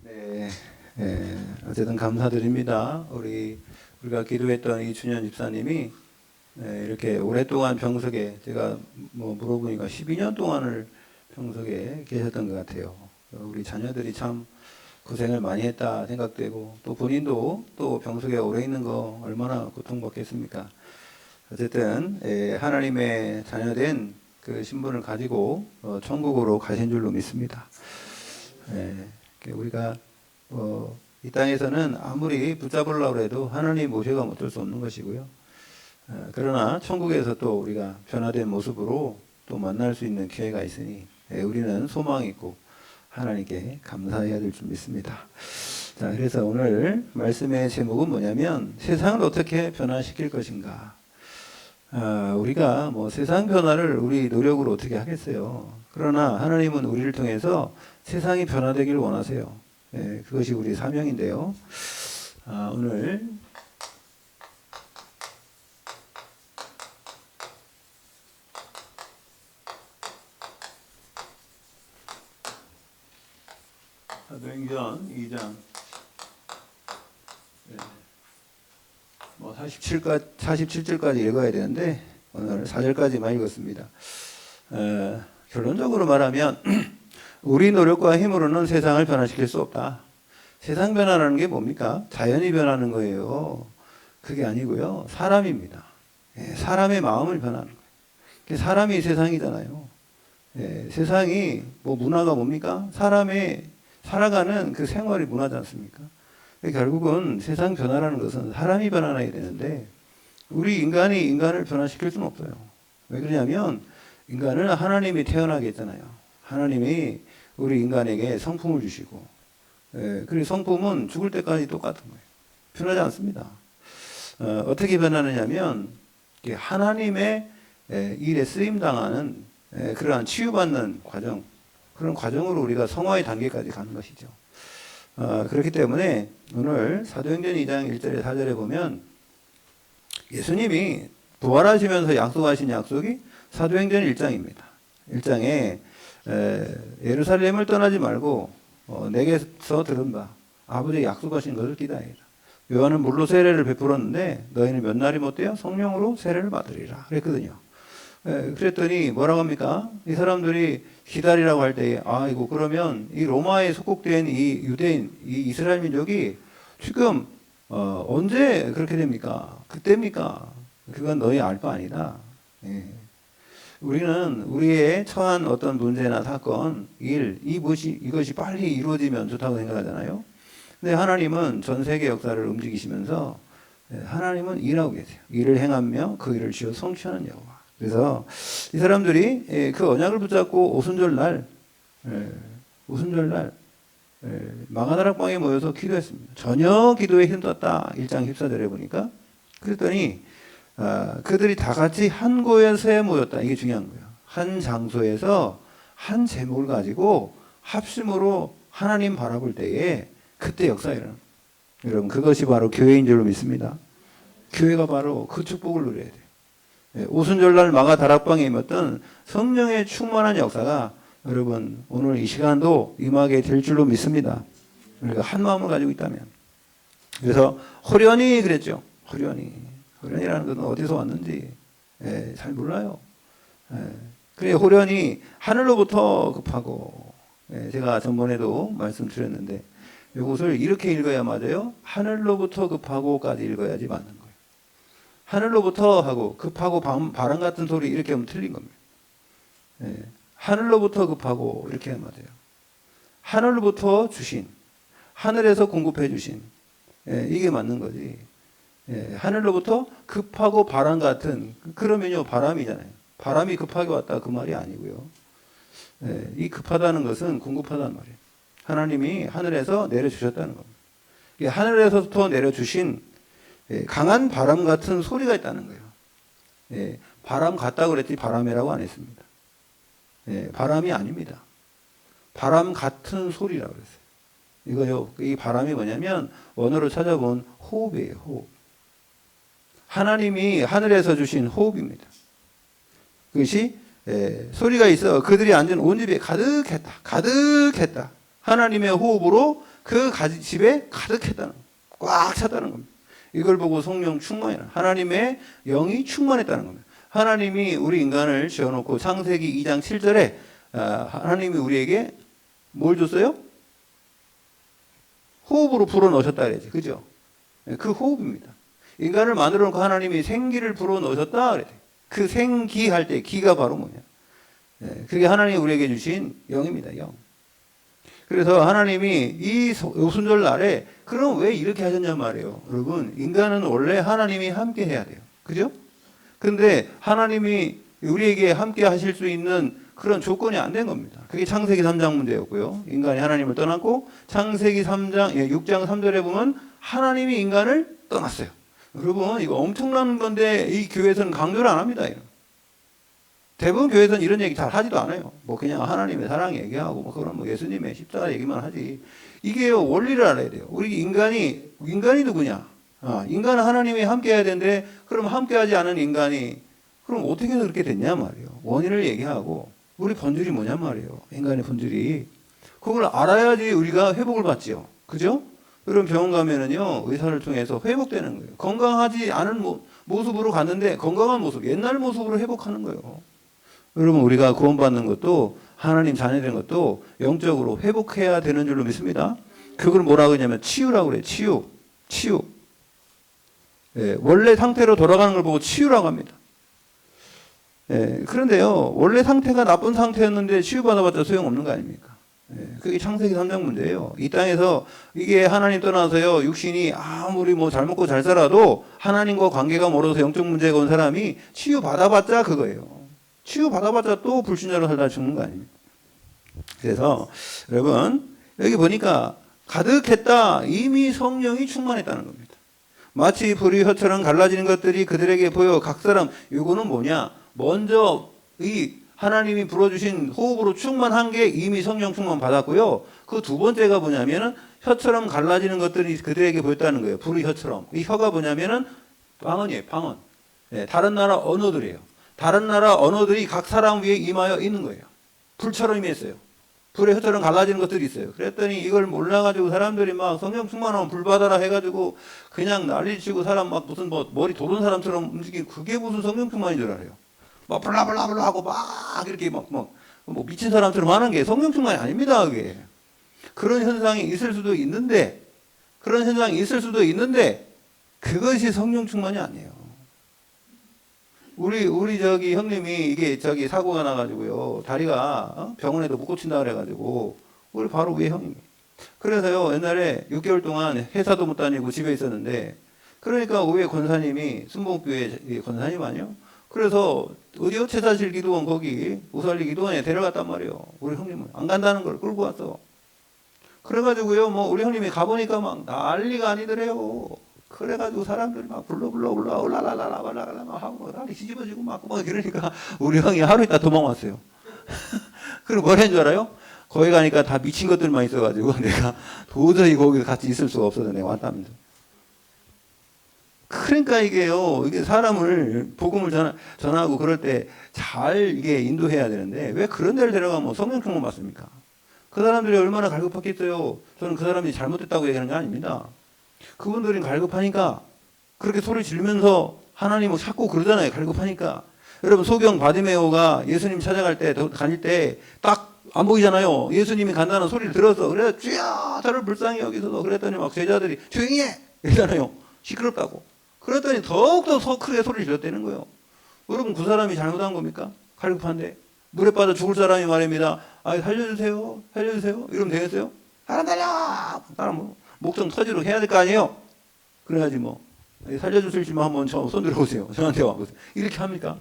네, 어쨌든 감사드립니다. 우리가 기도했던 이준현 집사님이 이렇게 오랫동안 병석에 제가 뭐 물어보니까 12년 동안을 병석에 계셨던 것 같아요. 우리 자녀들이 참 고생을 많이 했다 생각되고 또 본인도 또 병석에 오래 있는 거 얼마나 고통받겠습니까? 어쨌든 하나님의 자녀된 그 신분을 가지고 천국으로 가신 줄로 믿습니다. 우리가 이 땅에서는 아무리 붙잡으려고 해도 하나님 모셔가면 어쩔 수 없는 것이고요. 그러나 천국에서 또 우리가 변화된 모습으로 또 만날 수 있는 기회가 있으니 우리는 소망이 있고 하나님께 감사해야 될 줄 믿습니다. 자, 그래서 오늘 말씀의 제목은 뭐냐면 세상을 어떻게 변화시킬 것인가. 우리가 뭐 세상 변화를 우리 노력으로 어떻게 하겠어요. 그러나 하나님은 우리를 통해서 세상이 변화되기를 원하세요. 그것이 우리 사명인데요. 오늘 사도행전 2장 뭐 47절까지 읽어야 되는데 오늘 4절까지만 읽었습니다. 결론적으로 말하면 우리 노력과 힘으로는 세상을 변화시킬 수 없다. 세상 변화라는 게 뭡니까? 자연이 변하는 거예요. 그게 아니고요. 사람입니다. 사람의 마음을 변하는 거예요. 사람이 세상이잖아요. 세상이 뭐 문화가 뭡니까? 사람의 살아가는 그 생활이 문화지 않습니까? 결국은 세상 변화라는 것은 사람이 변화해야 되는데 우리 인간이 인간을 변화시킬 수는 없어요. 왜 그러냐면 인간은 하나님이 태어나게 했잖아요. 하나님이 우리 인간에게 성품을 주시고 그리고 성품은 죽을 때까지 똑같은 거예요. 변하지 않습니다. 어떻게 변하느냐면 하나님의 일에 쓰임당하는 그러한 치유받는 과정, 그런 과정으로 우리가 성화의 단계까지 가는 것이죠. 그렇기 때문에 오늘 사도행전 2장 1절에 4절에 보면 예수님이 부활하시면서 약속하신 약속이 사도행전 1장입니다. 1장에 예루살렘을 떠나지 말고 내게서 들은 바 아버지의 약속하신 것을 기다리라. 요한은 물로 세례를 베풀었는데 너희는 몇 날이 못되어 성령으로 세례를 받으리라 그랬거든요. 그랬더니 뭐라고 합니까? 이 사람들이 기다리라고 할 때에 이거 그러면 이 로마에 속국된 이 유대인, 이 이스라엘 민족이 지금 언제 그렇게 됩니까? 그때입니까? 그건 너희 알 바 아니다. 우리는 우리의 처한 어떤 문제나 사건, 이것이 빨리 이루어지면 좋다고 생각하잖아요. 근데 하나님은 전 세계 역사를 움직이시면서 하나님은 일하고 계세요. 일을 행하며 그 일을 지어 성취하는 여호와. 그래서 이 사람들이 그 언약을 붙잡고 오순절날 마가다락방에 모여서 기도했습니다. 전혀 기도에 힘썼다. 1장 14절에 보니까. 그랬더니 그들이 다 같이 한 곳에 모였다. 이게 중요한 거예요. 한 장소에서 한 제목을 가지고 합심으로 하나님 바라볼 때에 그때 역사가 일어나요. 여러분 그것이 바로 교회인 줄로 믿습니다. 교회가 바로 그 축복을 누려야 돼요. 오순절날 마가 다락방에 임했던 성령의 충만한 역사가 여러분 오늘 이 시간도 임하게 될 줄로 믿습니다. 우리가 한 마음을 가지고 있다면. 그래서 호련히 그랬죠. 호련이라는 것은 어디서 왔는지 잘 몰라요. 그래 호련히 하늘로부터 급하고 제가 전번에도 말씀드렸는데 이것을 이렇게 읽어야 맞아요. 하늘로부터 급하고까지 읽어야지 맞는 거예요. 하늘로부터 하고 급하고 바람 같은 소리 이렇게 하면 틀린 겁니다. 하늘로부터 급하고 이렇게 하면 맞아요. 하늘로부터 주신, 하늘에서 공급해 주신 이게 맞는 거지. 하늘로부터 급하고 바람 같은 그러면요 바람이잖아요. 바람이 급하게 왔다 그 말이 아니고요. 이 급하다는 것은 공급하다는 말이에요. 하나님이 하늘에서 내려주셨다는 겁니다. 하늘에서부터 내려주신 강한 바람 같은 소리가 있다는 거예요. 바람 같다고 그랬더니 바람이라고 안 했습니다. 바람이 아닙니다. 바람 같은 소리라고 그랬어요. 이거요, 이 바람이 뭐냐면 원어로 찾아본 호흡이에요, 호흡. 하나님이 하늘에서 주신 호흡입니다. 그것이 소리가 있어 그들이 앉은 온 집에 가득했다. 하나님의 호흡으로 그 집에 가득했다는 겁니다. 꽉 찼다는 겁니다. 이걸 보고 성령 충만이라 하나님의 영이 충만했다는 겁니다. 하나님이 우리 인간을 지어놓고 창세기 2장 7절에 하나님이 우리에게 뭘 줬어요? 호흡으로 불어넣으셨다 그랬지. 그죠? 그 호흡입니다. 인간을 만들어 놓고 하나님이 생기를 불어넣으셨다 그랬지. 그 생기할 때 기가 바로 뭐냐? 그게 하나님이 우리에게 주신 영입니다. 영. 그래서 하나님이 이 오순절 날에 그럼 왜 이렇게 하셨냔 말이에요. 여러분, 인간은 원래 하나님이 함께 해야 돼요. 그죠? 근데 하나님이 우리에게 함께 하실 수 있는 그런 조건이 안 된 겁니다. 그게 창세기 3장 문제였고요. 인간이 하나님을 떠났고 창세기 3장, 6장 3절에 보면 하나님이 인간을 떠났어요. 여러분, 이거 엄청난 건데 이 교회에서는 강조를 안 합니다. 대부분 교회에서는 이런 얘기 잘 하지도 않아요. 뭐 그냥 하나님의 사랑 얘기하고 뭐 그런 뭐 예수님의 십자가 얘기만 하지. 이게 원리를 알아야 돼요. 우리 인간이 누구냐? 인간은 하나님이 함께 해야 되는데 그럼 함께 하지 않은 인간이 그럼 어떻게 그렇게 됐냐 말이에요. 원인을 얘기하고 우리 본질이 뭐냐 말이에요. 인간의 본질이. 그걸 알아야지 우리가 회복을 받지요. 그죠? 그럼 병원 가면은요, 의사를 통해서 회복되는 거예요. 건강하지 않은 모습으로 갔는데 건강한 모습, 옛날 모습으로 회복하는 거예요. 여러분, 우리가 구원받는 것도 하나님 자녀된 것도 영적으로 회복해야 되는 줄로 믿습니다. 그걸 뭐라고 하냐면 치유라고 그래요. 치유. 원래 상태로 돌아가는 걸 보고 치유라고 합니다. 그런데요, 원래 상태가 나쁜 상태였는데 치유받아봤자 소용없는 거 아닙니까? 그게 창세기 3장 문제예요. 이 땅에서 이게 하나님 떠나서요, 육신이 아무리 뭐 잘 먹고 잘 살아도 하나님과 관계가 멀어서 영적 문제가 온 사람이 치유받아봤자 그거예요. 치유받아봤자 또 불신자로 살다 죽는 거 아닙니까? 그래서 여러분, 여기 보니까 가득했다. 이미 성령이 충만했다는 겁니다. 마치 불이 혀처럼 갈라지는 것들이 그들에게 보여 각 사람, 이거는 뭐냐? 먼저 이 하나님이 불어주신 호흡으로 충만한 게 이미 성령 충만 받았고요. 그 두 번째가 뭐냐면은 혀처럼 갈라지는 것들이 그들에게 보였다는 거예요. 불의 혀처럼. 이 혀가 뭐냐면은 방언이에요. 방언. 다른 나라 언어들이에요. 다른 나라 언어들이 각 사람 위에 임하여 있는 거예요. 불처럼 임했어요. 불의 혀처럼 갈라지는 것들이 있어요. 그랬더니 이걸 몰라가지고 사람들이 막 성령 충만하면 불 받아라 해가지고 그냥 난리치고 사람 막 무슨 뭐 머리 도는 사람처럼 움직이고 그게 무슨 성령 충만인 줄 알아요. 막 블라블라블라 하고 막 이렇게 막 뭐 미친 사람처럼 하는 게 성령 충만이 아닙니다. 그게. 그런 현상이 있을 수도 있는데 그것이 성령 충만이 아니에요. 우리 저기 형님이 이게 저기 사고가 나가지고요. 다리가 병원에도 못 고친다 그래가지고 우리 바로 위에 형님이. 그래서요, 옛날에 6개월 동안 회사도 못 다니고 집에 있었는데 그러니까 위에 권사님이 순복교회 권사님 아니요? 그래서 어디요? 채사실 기도원 거기 우살리 기도원에 데려갔단 말이에요. 우리 형님은 안 간다는 걸 끌고 왔어. 그래가지고요, 뭐 우리 형님이 가보니까 막 난리가 아니더래요. 그래가지고 사람들이 막 울라라라라 하고 다리 뒤집어지고 막 그러니까 우리 형이 하루 있다 도망왔어요. 그리고 뭘 했는 줄 알아요? 거기 가니까 다 미친 것들만 있어가지고 내가 도저히 거기 같이 있을 수가 없어서 내가 왔다면서. 그러니까 이게 사람을 복음을 전하고 그럴 때 잘 이게 인도해야 되는데 왜 그런 데를 데려가면 성령 충만 받습니까? 그 사람들이 얼마나 갈급했겠어요. 저는 그 사람이 잘못됐다고 얘기하는 게 아닙니다. 그분들이 갈급하니까 그렇게 소리 지르면서 하나님을 찾고 그러잖아요. 갈급하니까. 여러분, 소경 바디메오가 예수님 찾아갈 때 다닐 때 딱 안 보이잖아요. 예수님이 간다는 소리를 들어서 그래서 주여 저를 불쌍히 여기서도 그랬더니 막 제자들이 조용히 해 이러잖아요. 시끄럽다고. 그랬더니 더욱더 크게 소리를 질렀다는 거예요. 여러분, 그 사람이 잘못한 겁니까? 갈급한데 물에 빠져 죽을 사람이 말입니다. 살려주세요 이러면 되겠어요? 사람 달려! 사람 목청 터지도록 해야 될 거 아니에요? 그래야지 뭐. 살려주실지만 한번 손 들어보세요. 저한테 와보세요. 이렇게 합니까?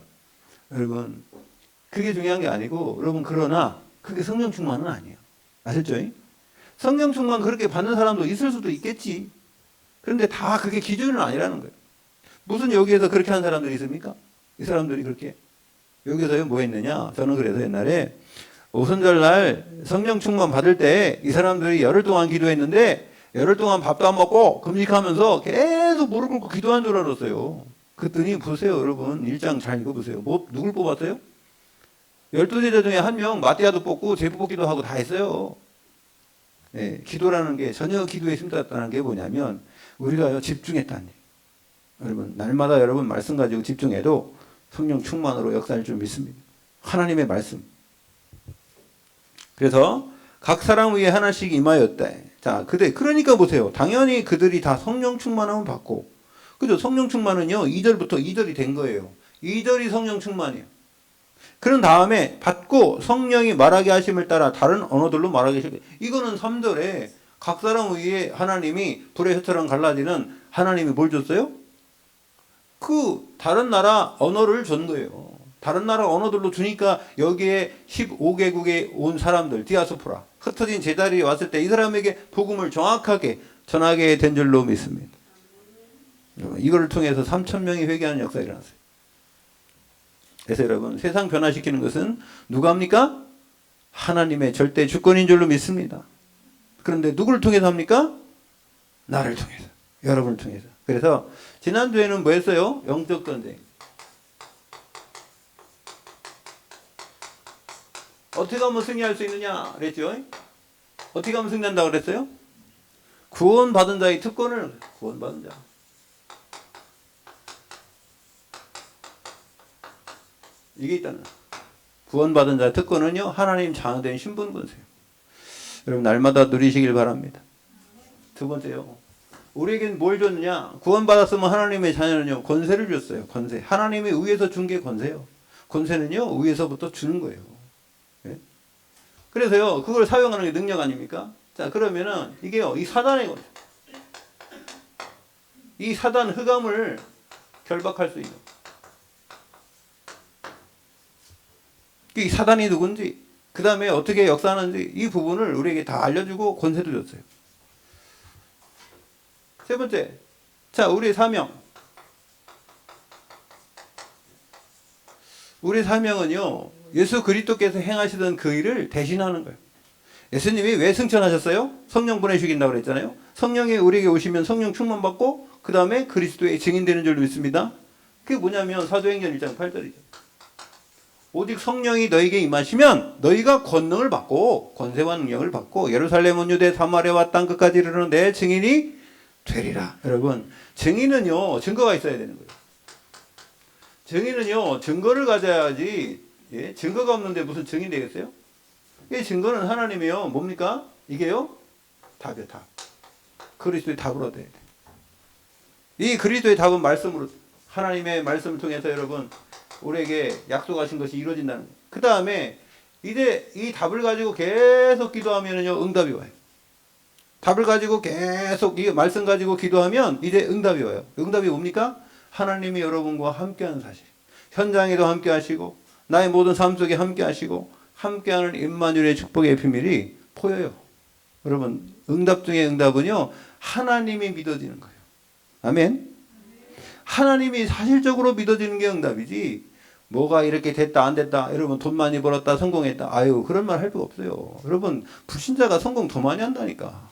여러분, 그게 중요한 게 아니고, 여러분, 그러나 그게 성령 충만은 아니에요. 아셨죠? 성령 충만 그렇게 받는 사람도 있을 수도 있겠지. 그런데 다 그게 기준은 아니라는 거예요. 무슨 여기에서 그렇게 하는 사람들이 있습니까? 이 사람들이 그렇게. 여기서요, 뭐 했느냐? 저는 그래서 옛날에 오순절 날 성령 충만 받을 때 이 사람들이 열흘 동안 기도했는데 열흘 동안 밥도 안 먹고 금식하면서 계속 무릎 꿇고 기도한 줄 알았어요. 그랬더니 보세요, 여러분. 1장 잘 읽어보세요. 누굴 뽑았어요? 12제자 중에 한 명 마띠아도 뽑고 제프 뽑기도 하고 다 했어요. 예, 기도라는 게 전혀 기도에 힘들었다는 게 뭐냐면 우리가 집중했다는 얘기. 여러분 날마다 여러분 말씀 가지고 집중해도 성령 충만으로 역사할 줄 믿습니다. 하나님의 말씀. 그래서 각 사람 위에 하나씩 임하였다. 자, 그러니까 보세요. 당연히 그들이 다 성령 충만함을 받고, 그죠? 성령 충만은요, 2절부터 2절이 된 거예요. 2절이 성령 충만이에요. 그런 다음에 받고 성령이 말하게 하심을 따라 다른 언어들로 말하게 하시고, 이거는 3절에 각 사람 위에 하나님이 불의 혀처럼 갈라지는 하나님이 뭘 줬어요? 그 다른 나라 언어를 준 거예요. 다른 나라 언어들로 주니까 여기에 15개국에 온 사람들, 디아스포라, 흩어진 제자리에 왔을 때 이 사람에게 복음을 정확하게 전하게 된 줄로 믿습니다. 이거를 통해서 3,000명이 회개하는 역사가 일어났어요. 그래서 여러분, 세상 변화시키는 것은 누가 합니까? 하나님의 절대 주권인 줄로 믿습니다. 그런데 누구를 통해서 합니까? 나를 통해서, 여러분을 통해서. 그래서 지난주에는 뭐 했어요? 영적 전쟁. 어떻게 하면 승리할 수 있느냐 그랬죠? 어떻게 하면 승리한다고 그랬어요? 구원받은 자의 특권을, 구원받은 자. 이게 있다는 구원받은 자의 특권은요, 하나님 자녀된 신분 권세요. 여러분 날마다 누리시길 바랍니다. 두 번째요, 우리에겐 뭘 줬느냐? 구원받았으면 하나님의 자녀는요, 권세를 줬어요. 권세. 하나님이 위에서 준 게 권세요. 권세는요, 위에서부터 주는 거예요. 예? 그래서요, 그걸 사용하는 게 능력 아닙니까? 자, 그러면은 이게요, 이 사단의 권세. 이 사단 흑암을 결박할 수 있는. 이 사단이 누군지, 그 다음에 어떻게 역사하는지, 이 부분을 우리에게 다 알려주고 권세도 줬어요. 세 번째, 자, 우리의 사명. 우리의 사명은요, 예수 그리스도께서 행하시던 그 일을 대신하는 거예요. 예수님이 왜 승천하셨어요? 성령 보내주긴다고 그랬잖아요. 성령이 우리에게 오시면 성령 충만 받고 그 다음에 그리스도의 증인되는 줄 믿습니다. 그게 뭐냐면 사도행전 1장 8절이죠. 오직 성령이 너에게 임하시면 너희가 권능을 받고 권세와 능력을 받고 예루살렘 온 유대 사마리아와 땅 끝까지 이르는 내 증인이 되리라. 여러분, 증인은요, 증거가 있어야 되는 거예요. 증인은요, 증거를 가져야지. 예? 증거가 없는데 무슨 증인 되겠어요? 이 증거는 하나님이요, 뭡니까? 이게요, 답이요, 답. 그리스도의 답으로 돼야 돼. 이 그리스도의 답은 말씀으로, 하나님의 말씀을 통해서 여러분 우리에게 약속하신 것이 이루어진다는 거예요. 그 다음에 이제 이 답을 가지고 계속 기도하면요, 응답이 와요. 답을 가지고 계속 이 말씀 가지고 기도하면 이제 응답이 와요. 응답이 뭡니까? 하나님이 여러분과 함께하는 사실. 현장에도 함께 하시고 나의 모든 삶 속에 함께 하시고 함께하는 임마누엘의 축복의 비밀이 보여요. 여러분, 응답 중에 응답은요, 하나님이 믿어지는 거예요. 아멘. 하나님이 사실적으로 믿어지는 게 응답이지, 뭐가 이렇게 됐다 안 됐다, 여러분 돈 많이 벌었다 성공했다, 아유 그런 말 할 필요 없어요. 여러분, 불신자가 성공 더 많이 한다니까.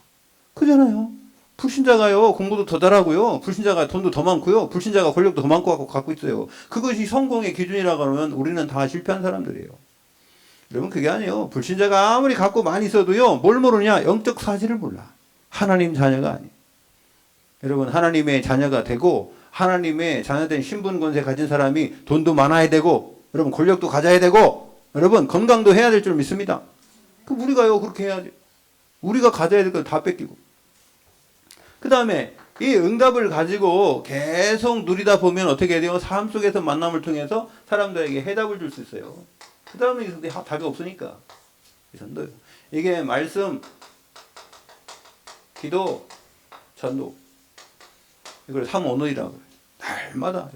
그잖아요. 불신자가요, 공부도 더 잘하고요, 불신자가 돈도 더 많고요, 불신자가 권력도 더 많고 갖고 있어요. 그것이 성공의 기준이라고 하면 우리는 다 실패한 사람들이에요. 여러분, 그게 아니에요. 불신자가 아무리 갖고 많이 있어도요, 뭘 모르냐? 영적 사실을 몰라. 하나님 자녀가 아니에요. 여러분, 하나님의 자녀가 되고 하나님의 자녀된 신분 권세 가진 사람이 돈도 많아야 되고, 여러분 권력도 가져야 되고, 여러분 건강도 해야 될 줄 믿습니다. 그 우리가요 그렇게 해야지. 우리가 가져야 될 걸 다 뺏기고. 그 다음에 이 응답을 가지고 계속 누리다 보면 어떻게 돼요? 삶 속에서 만남을 통해서 사람들에게 해답을 줄 수 있어요. 그 다음에 답이 없으니까 전도요. 이게 말씀, 기도, 전도, 이걸 3언어이라고 해요. 날마다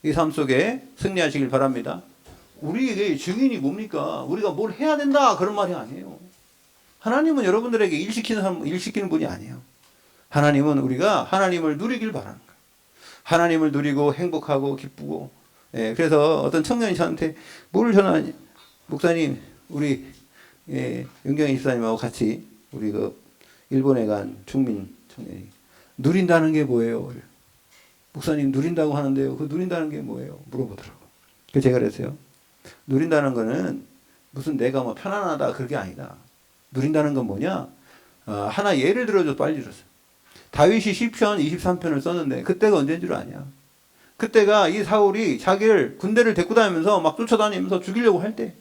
이 삶 속에 승리하시길 바랍니다. 우리에게 증인이 뭡니까? 우리가 뭘 해야 된다 그런 말이 아니에요. 하나님은 여러분들에게 일 시키는 분이 아니에요. 하나님은 우리가 하나님을 누리길 바라는 거예요. 하나님을 누리고 행복하고 기쁘고. 예, 그래서 어떤 청년이 저한테 뭘 전하냐, 목사님, 우리 윤경희 집사님하고 같이 우리 그 일본에 간 중민 청년이 누린다는 게 뭐예요? 목사님, 누린다고 하는데요, 그 누린다는 게 뭐예요? 물어보더라고. 그래서 제가 그랬어요. 누린다는 거는 무슨 내가 뭐 편안하다 그게 아니다. 누린다는 건 뭐냐? 하나 예를 들어줘 빨리 들었어요. 다윗이 시편 23편을 썼는데 그때가 언제인 줄 아냐? 그때가 이 사울이 자기를 군대를 데리고 다니면서 막 쫓아다니면서 죽이려고 할 때,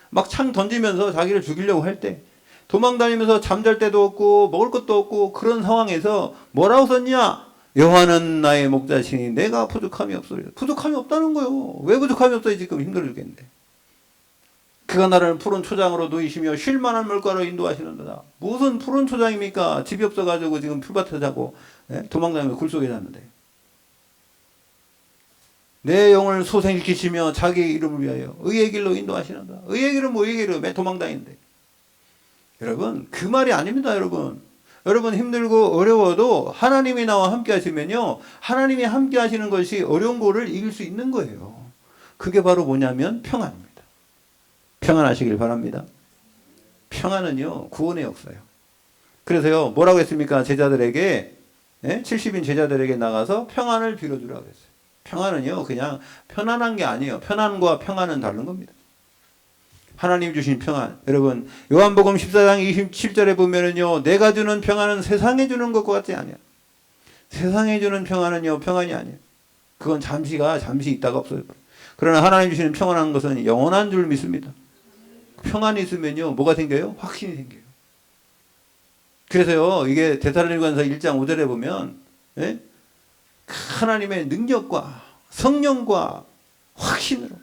막 창 던지면서 자기를 죽이려고 할 때, 도망 다니면서 잠잘 데도 없고 먹을 것도 없고 그런 상황에서 뭐라고 썼냐? 여호와는 나의 목자시니 내가 부족함이 없으리라. 부족함이 없다는 거요. 왜 부족함이 없어요? 지금 힘들어 죽겠는데. 그가 나를 푸른 초장으로 누이시며 쉴만한 물가로 인도하시는도다. 무슨 푸른 초장입니까? 집이 없어가지고 지금 풀밭에 자고 도망다니면서 굴속에 잤는데. 내 영을 소생시키시며 자기 이름을 위하여 의의 길로 인도하시는다. 의의 길은 뭐 의의 길은 왜 도망다니는데. 여러분 그 말이 아닙니다. 여러분 힘들고 어려워도 하나님이 나와 함께 하시면요, 하나님이 함께 하시는 것이 어려운 거를 이길 수 있는 거예요. 그게 바로 뭐냐면 평안입니다. 평안하시길 바랍니다. 평안은요 구원의 역사예요. 그래서요 뭐라고 했습니까? 제자들에게 70인 제자들에게 나가서 평안을 빌어주라고 했어요. 평안은요 그냥 편안한 게 아니에요. 편안과 평안은 다른 겁니다. 하나님 주신 평안. 여러분 요한복음 14장 27절에 보면은요, 내가 주는 평안은 세상에 주는 것과 같지 않아요. 세상에 주는 평안은요 평안이 아니에요. 그건 잠시 있다가 없어요. 그러나 하나님 주시는 평안한 것은 영원한 줄 믿습니다. 평안이 있으면요 뭐가 생겨요? 확신이 생겨요. 그래서요 이게 데살로니가서 1장 5절에 보면 하나님의 능력과 성령과 확신으로,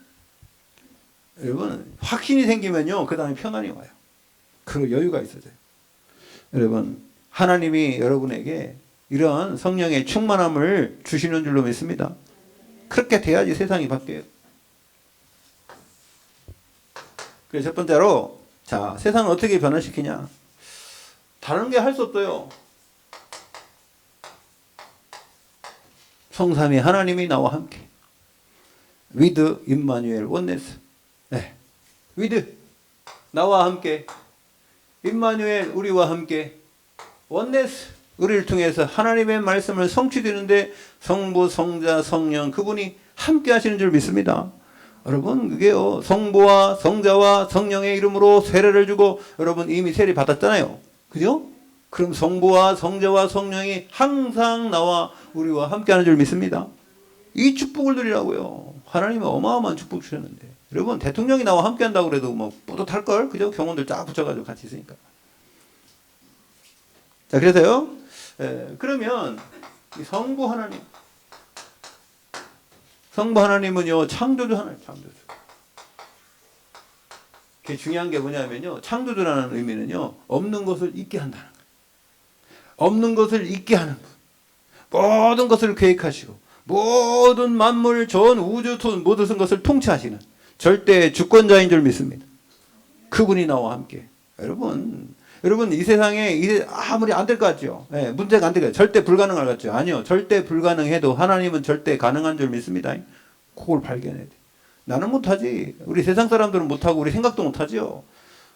여러분 확신이 생기면요 그 다음에 평안이 와요. 그리고 여유가 있어져요. 여러분 하나님이 여러분에게 이런 성령의 충만함을 주시는 줄로 믿습니다. 그렇게 돼야지 세상이 바뀌어요. 그래서 첫 번째로, 자 세상을 어떻게 변화시키냐? 다른 게 할 수 없어요. 성삼위 하나님이 나와 함께. with 임마누엘 원네스. with 나와 함께, 임마누엘 우리와 함께, 원네스 우리를 통해서 하나님의 말씀을 성취되는데 성부, 성자, 성령 그분이 함께 하시는 줄 믿습니다. 여러분 그게요 성부와 성자와 성령의 이름으로 세례를 주고, 여러분 이미 세례 받았잖아요. 그죠? 그럼 성부와 성자와 성령이 항상 나와 우리와 함께하는 줄 믿습니다. 이 축복을 드리라고요. 하나님은 어마어마한 축복 주셨는데, 여러분 대통령이 나와 함께한다고 그래도 뭐 뿌듯할걸? 그죠? 경원들 쫙 붙여가지고 같이 있으니까. 자 그래서요 그러면 이 성부 하나님은요 창조주 하나님, 창조주. 그게 중요한 게 뭐냐면요, 창조주라는 의미는요 없는 것을 있게 한다는 거예요. 없는 것을 있게 하는 분, 모든 것을 계획하시고 모든 만물 전 우주 모든 것을 통치하시는 절대 주권자인 줄 믿습니다. 그분이 나와 함께. 여러분 이 세상에 이게 아무리 안 될 것 같죠? 문제가 안 될 것 같죠? 절대 불가능할 것 같죠? 아니요, 절대 불가능해도 하나님은 절대 가능한 줄 믿습니다. 그걸 발견해야 돼. 나는 못하지, 우리 세상 사람들은 못하고 우리 생각도 못하죠.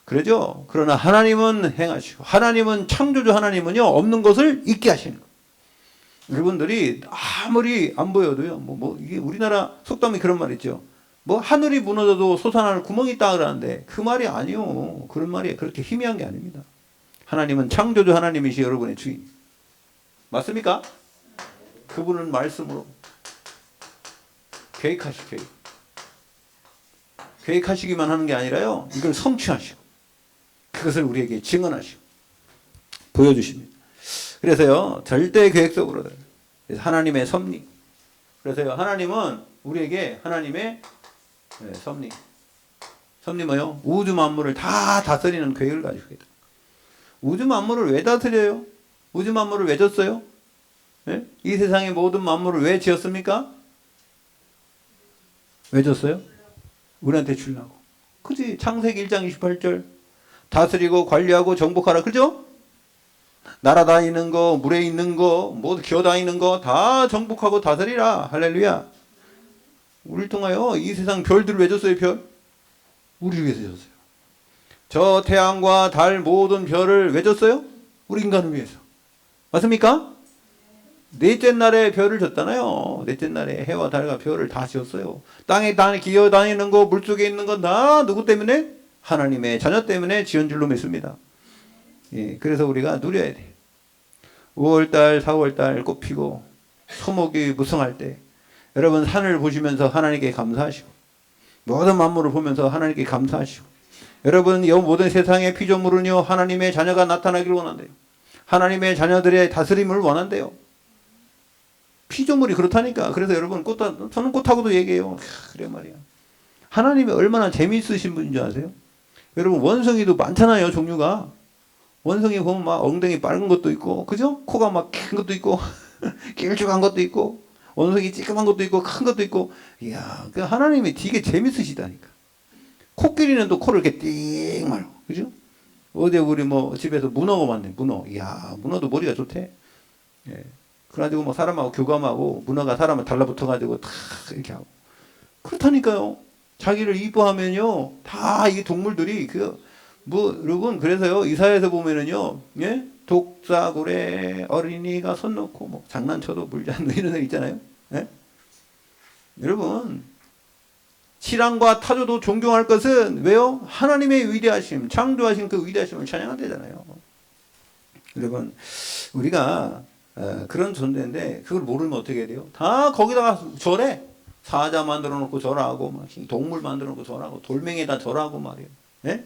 그러죠? 그러나 하나님은 행하시고, 하나님은 창조주 하나님은요 없는 것을 있게 하시는 거예요. 여러분들이 아무리 안 보여도요 이게 우리나라 속담이 그런 말 있죠. 뭐 하늘이 무너져도 솟아나는 구멍이 있다 그러는데 그 말이 아니요. 그런 말이 그렇게 희미한 게 아닙니다. 하나님은 창조주 하나님이시 여러분의 주인. 맞습니까? 그분은 말씀으로 계획하시기만 하는 게 아니라요, 이걸 성취하시고 그것을 우리에게 증언하시고 보여주십니다. 그래서요 절대 계획적으로 하나님의 섭리. 그래서요 하나님은 우리에게 하나님의 섭리 뭐요? 우주 만물을 다 다스리는 계획을 가지고 있다. 우주 만물을 왜 다스려요? 우주 만물을 왜 줬어요? 이 세상의 모든 만물을 왜 지었습니까? 왜 줬어요? 우리한테 주려고. 그지? 창세기 1장 28절 다스리고 관리하고 정복하라. 그죠? 날아다니는 거, 물에 있는 거, 모두 기어다니는 거 다 정복하고 다스리라. 할렐루야. 우리를 통하여 이 세상 별들을 왜 줬어요? 별? 우리를 위해서 줬어요. 저 태양과 달 모든 별을 왜 줬어요? 우리 인간을 위해서. 맞습니까? 넷째 날에 별을 줬잖아요. 넷째 날에 해와 달과 별을 다 지었어요. 땅에 기어다니는 거, 물속에 있는 거 다 누구 때문에? 하나님의 자녀 때문에 지은 줄로 믿습니다. 예, 그래서 우리가 누려야 돼. 5월달, 4월달 꽃 피고 소목이 무성할 때 여러분 산을 보시면서 하나님께 감사하시고 모든 만물을 보면서 하나님께 감사하시고 여러분 이 모든 세상의 피조물은요 하나님의 자녀가 나타나기를 원한대요. 하나님의 자녀들의 다스림을 원한대요. 피조물이 그렇다니까. 그래서 여러분 저는 꽃하고도 얘기해요. 그래 말이야. 하나님이 얼마나 재미있으신 분인 줄 아세요? 여러분 원숭이도 많잖아요 종류가. 원숭이 보면 막 엉덩이 빨간 것도 있고 그죠? 코가 막 긴 것도 있고 길쭉한 것도 있고 원숭이 찌끄만 것도 있고 큰 것도 있고 이야 그 하나님이 되게 재밌으시다니까. 코끼리는 또 코를 이렇게 띵 말고 그죠? 어제 우리 뭐 집에서 문어가 왔네 문어. 이야 문어도 머리가 좋대. 예. 그래가지고 뭐 사람하고 교감하고 문어가 사람을 달라붙어가지고 다 이렇게 하고 그렇다니까요. 자기를 이뻐하면요 다 이 동물들이 여러분 그래서요 이사야에서 보면은요 예 독사굴에 어린이가 손 놓고 뭐 장난쳐도 물지 않는 이런 애 있잖아요. 예? 여러분 신앙과 타조도 존경할 것은 왜요? 하나님의 위대하심, 창조하신 그 위대하심을 찬양한다잖아요. 여러분 우리가 그런 존재인데 그걸 모르면 어떻게 해야 돼요? 다 거기다가 절해. 사자 만들어 놓고 절하고 막 동물 만들어 놓고 절하고 돌멩이에다 절하고 말이에요. 예?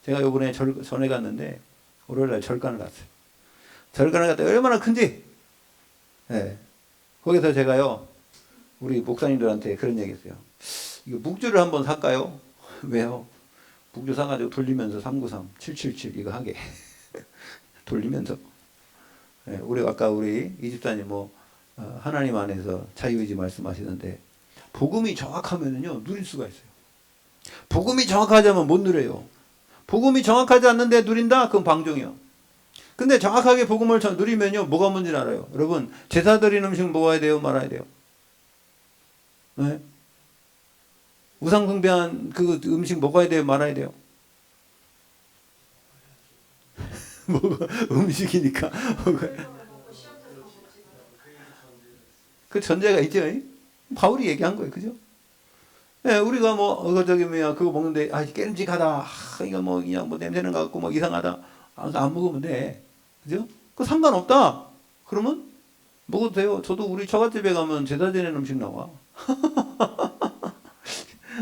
제가 요번에 전에 갔는데 월요일날 절간을 갔어요. 절간을 갔다 얼마나 큰지. 예. 거기서 제가요 우리 목사님들한테 그런 얘기했어요. 이거 묵주를 한번 살까요? 왜요? 묵주 사가지고 돌리면서 393, 777 이거 하게 돌리면서. 예, 우리 아까 우리 이 집사님 하나님 안에서 자유의지 말씀하시는데 복음이 정확하면은요 누릴 수가 있어요. 복음이 정확하지 않으면 못 누려요. 복음이 정확하지 않는데 누린다? 그건 방종이요. 근데 정확하게 복음을 누리면요 뭐가 뭔지 알아요. 여러분 제사 드린 음식 먹어야 돼요? 말아야 돼요? 네? 우상 숭배한 그 음식 먹어야 돼요? 말아야 돼요? 음식이니까 그 전제가 있죠. 바울이 얘기한 거예요. 그죠? 예, 우리가 그거 먹는데 깨름직하다. 이거 그냥 냄새는 같고 이상하다. 안 먹으면 돼. 그죠? 그 상관없다. 그러면 먹어도 돼요. 저도 우리 처갓집에 가면 제사 지낸 음식 나와.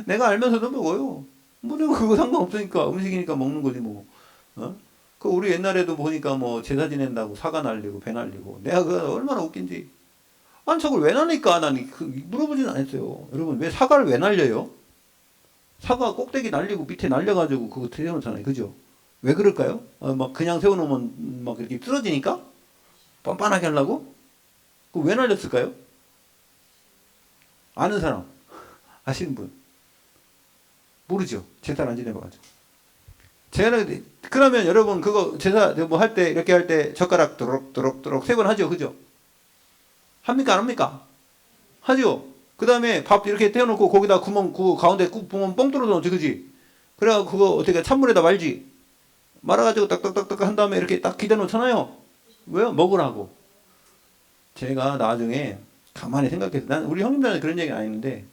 내가 알면서도 먹어요. 내가 그거 상관없으니까 음식이니까 먹는 거지 뭐. 그 우리 옛날에도 보니까 제사 지낸다고 사과 날리고 배 날리고 내가 그거 얼마나 웃긴지. 아니 저걸 왜 날릴까? 난 물어보진 않았어요. 여러분 왜 사과를 왜 날려요? 사과 꼭대기 날리고 밑에 날려가지고 그거 세워놓잖아요. 그죠? 왜 그럴까요? 그냥 세워놓으면 이렇게 쓰러지니까? 뻔뻔하게 하려고? 그거 왜 날렸을까요? 아는 사람? 아시는 분? 모르죠. 제사를 안 지내봐가지고. 그러면 여러분 그거 제사 할 때 이렇게 할 때 젓가락 도록도록 3번 하죠. 그죠? 합니까? 안 합니까? 하죠. 그 다음에 밥 이렇게 태워놓고 거기다 그 가운데 구멍 뻥 뚫어 놓지, 그지? 그래갖고 그거 어떻게 찬물에다 말지? 말아가지고 딱딱딱딱 한 다음에 이렇게 딱 기대 놓잖아요. 왜요? 먹으라고. 제가 나중에 가만히 생각해서 우리 형님들한테 그런 얘기 안 했는데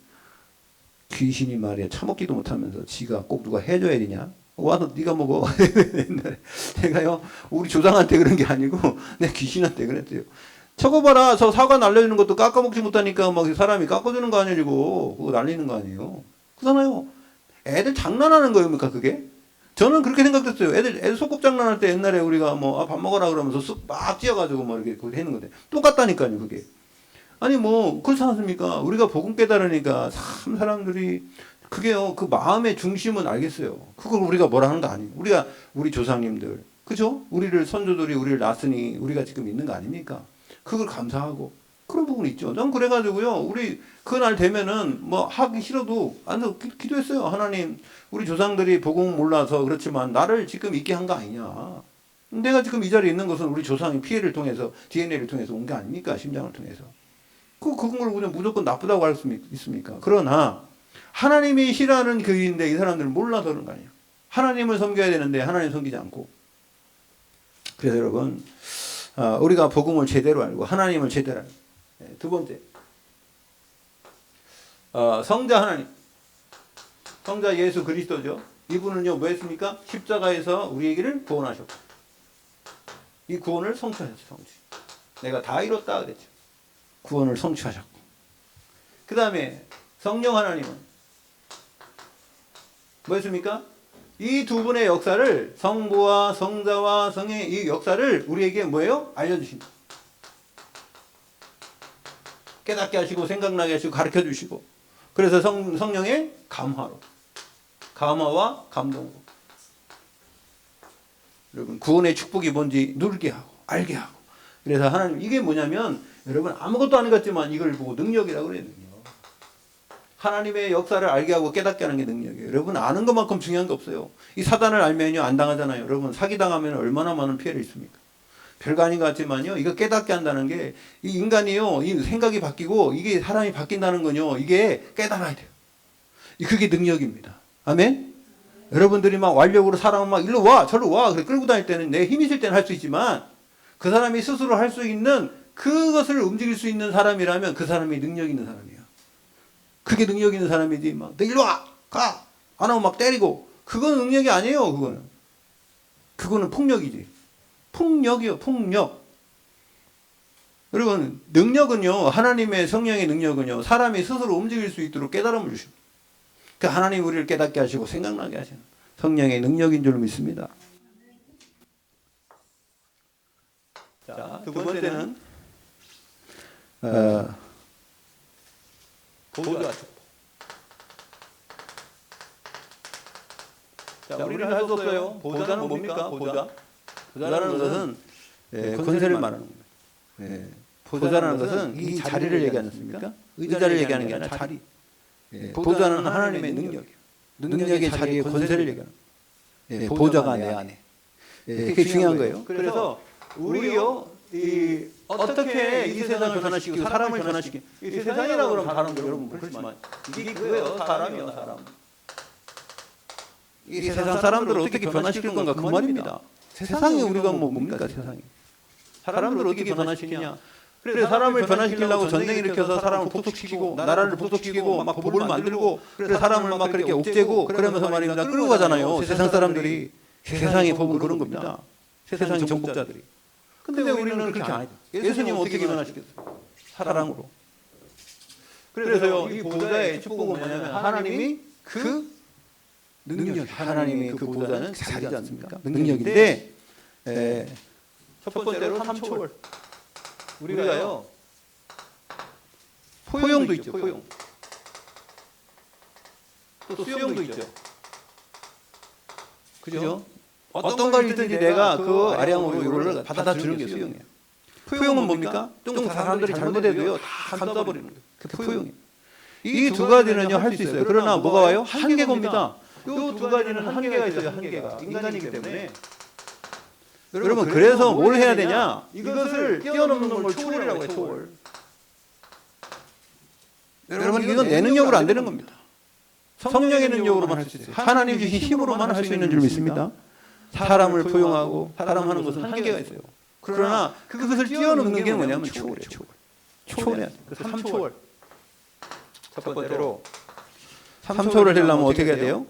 귀신이 말이야 처먹지도 못하면서 지가 꼭 누가 해줘야 되냐? 와서 네가 먹어. 옛날에 제가요 우리 조상한테 그런 게 아니고 내 귀신한테 그랬어요. 저거 봐라. 저 사과 날려주는 것도 깎아먹지 못하니까 사람이 깎아주는 거 아니고 그거 날리는 거 아니에요. 그렇잖아요. 애들 장난하는 거입니까 그게? 저는 그렇게 생각했어요. 애들 소꿉장난할 때 옛날에 우리가 밥 먹어라 그러면서 쑥 막 찧어가지고 이렇게 그거 하는 건데 똑같다니까요 그게. 아니 그렇지 않습니까? 우리가 복음 깨달으니까 참 사람들이 그게요 그 마음의 중심은 알겠어요. 그걸 우리가 뭐라 하는 거 아니에요. 우리 조상님들 그죠? 선조들이 우리를 낳았으니 우리가 지금 있는 거 아닙니까? 그걸 감사하고 그런 부분이 있죠. 전 그래가지고요 우리 그날 되면은 하기 싫어도 앉아서 기도했어요. 하나님 우리 조상들이 복음 몰라서 그렇지만 나를 지금 있게 한 거 아니냐. 내가 지금 이 자리에 있는 것은 우리 조상의 피해를 통해서 DNA를 통해서 온 게 아닙니까? 심장을 통해서. 그걸 그냥 무조건 나쁘다고 할 수 있습니까? 그러나 하나님이 싫어하는 교회인데 이 사람들은 몰라서 그런 거 아니에요. 하나님을 섬겨야 되는데 하나님 섬기지 않고. 그래서 여러분 우리가 복음을 제대로 알고 하나님을 제대로 알고. 두 번째 성자 하나님, 성자 예수 그리스도죠. 이분은요 뭐 했습니까? 십자가에서 우리에게를 구원하셨고 이 구원을 성취하셨어요. 성취. 내가 다 이뤘다 그랬죠. 구원을 성취하셨고. 그 다음에 성령 하나님은 뭐였습니까? 이 두 분의 역사를 성부와 성자와 성의 이 역사를 우리에게 뭐예요? 알려주신다. 깨닫게 하시고 생각나게 하시고 가르쳐 주시고 그래서 성령의 감화로 감화와 감동으로 여러분 구원의 축복이 뭔지 누르게 하고 알게 하고 그래서 하나님 이게 뭐냐면 여러분 아무것도 아닌 것 같지만 이걸 보고 능력이라고 그래요. 능력. 하나님의 역사를 알게 하고 깨닫게 하는 게 능력이에요. 여러분 아는 것만큼 중요한 게 없어요. 이 사단을 알면요 안 당하잖아요. 여러분 사기당하면 얼마나 많은 피해를 있습니까? 별거 아닌 것 같지만요 이거 깨닫게 한다는 게 이 인간이요 이 생각이 바뀌고 이게 사람이 바뀐다는 건요 이게 깨달아야 돼요. 그게 능력입니다. 아멘. 여러분들이 막 완력으로 사람을 막 일로 와 저로 와 그래 끌고 다닐 때는 내 힘이 있을 때는 할 수 있지만 그 사람이 스스로 할 수 있는 그것을 움직일 수 있는 사람이라면 그 사람이 능력 있는 사람이에요. 그게 능력 있는 사람이지 막 너 일로 와 가 안 하면 막 때리고 그건 능력이 아니에요. 그거는 폭력이지. 폭력이요 폭력. 여러분 능력은요 하나님의 성령의 능력은요 사람이 스스로 움직일 수 있도록 깨달음을 주십니다. 그 하나님 우리를 깨닫게 하시고 생각나게 하시는 성령의 능력인 줄 믿습니다. 자, 두 번째는 보좌 축복. 자, 우리는 할 수 없어요. 보좌는 뭡니까? 보좌라는 것은 권세를 말하는 거예요. 보좌라는 것은 이 자리를 얘기하지 않습니까? 의자를 얘기하는 게 아니라 자리. 보좌는 하나님의 능력이에요. 능력의 자리에 권세를 얘기하는 거예요. 보좌가 내 안에. 그게 중요한 거예요. 그래서 우리요 어떻게 이 세상을 변화시키고 사람을 변화시키고 이 세상이라고 그러면 다른 거 여러분 그렇지만 이게 그거예요. 사람이요 사람. 이 세상 사람들을 어떻게 변화시킬 건가 그 말입니다. 세상이 우리가 뭡니까 세상이. 사람들을 어떻게 변화시키냐. 그래서 사람을 변화시키려고 전쟁 일으켜서 사람을 폭동시키고 나라를 폭동시키고 막 법을 만들고 그래서 사람을 막 그렇게 옥죄고 그러면서 말입니다. 끌고 가잖아요. 세상 사람들이. 세상의 법은 그런 겁니다. 세상의 정복자들이. 근데 우리는 그렇게 안 해요. 예수님 어떻게 변화시켰어요? 사랑으로. 그래서요 이 보좌의 축복은 뭐냐면 하나님이 그 능력, 하나님의 그 보좌는 자리지 않습니까? 능력인데 첫 번째로 삼초월. 우리가요 포용도 있죠. 포용. 또 수용도 있죠. 그죠? 어떤 걸 있든지 내가 그 아량으로 이걸 받아주는 게 수용이에요. 포용은 뭡니까? 좀 사람들이 잘못해도요 다 감싸버리는 거예요. 그 포용이에요. 이 두 가지는요 할 수 있어요. 그러나 뭐가 와요? 한계가 옵니다. 이 두 가지는 한계가 있어요. 한계가. 인간이기 때문에. 여러분 그래서 뭘 해야 되냐? 이것을 뛰어넘는 걸 초월이라고 해요. 초월. 여러분 이건 내 능력으로 안 되는 겁니다. 성령의 능력으로만 할 수 있어요. 하나님 주신 힘으로만 할 수 있는 줄 믿습니다. 사람을 포용하고 사람 하는 것은 한계가 있어요. 그러나 그것을 뛰어넘는 게 뭐냐면 초월이에요. 초월. 초월해야 돼요. 그래서 3초월. 첫 번째로 3초월을 하려면 어떻게 해야 돼요?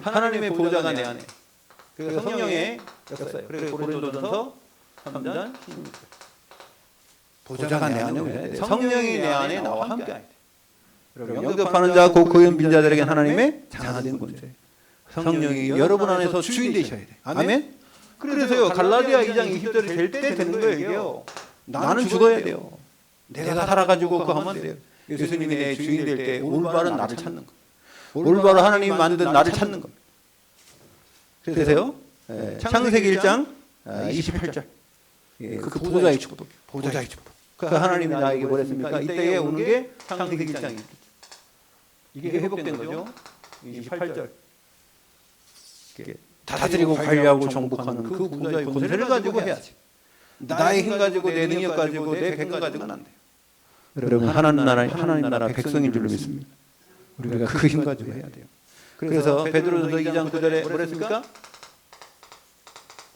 하나님의 보좌가 내 안에. 그래서 성령의 역사예요. 그래서 고린도전서 3장 16절. 보좌가 내 안에 오셔야 돼요. 성령이 내 안에 나와 함께 해야 돼요. 여러분 영접하는 자 곧 구원 빈 자들에게 하나님의 장하된 권세. 성령이 여러분 안에서 주인 되셔야 돼요. 아멘. 그래서요 갈라디아 2장 20절이 될 때 되는 거예요. 이게요. 나는 죽어야 돼요. 내가 살아가지고 그거 하면 안 돼요. 예수님이 내 주인 될 때 올바른 나를 찾는 거예요. 올바로 하나님이 만든 나를 찾는 겁니다. 그래서요 창세기 1장 28절 그 보좌의 축복. 보좌의 축복. 그 하나님이 나에게 뭐랬습니까? 이때에 오는 게 창세기 1장이에요. 이게 회복된 거죠. 28절. 다스리고 관리하고 정복하는 그 보좌의 권세를 가지고 해야지. 나의 힘 가지고 내 능력 가지고 내 백과 가지고는 안 돼요. 여러분 하나님 나라 백성인 줄로 믿습니다. 우리가 그 힘 가지고 해야 돼요. 그래서 베드로전서 2장 9절에 뭐랬습니까?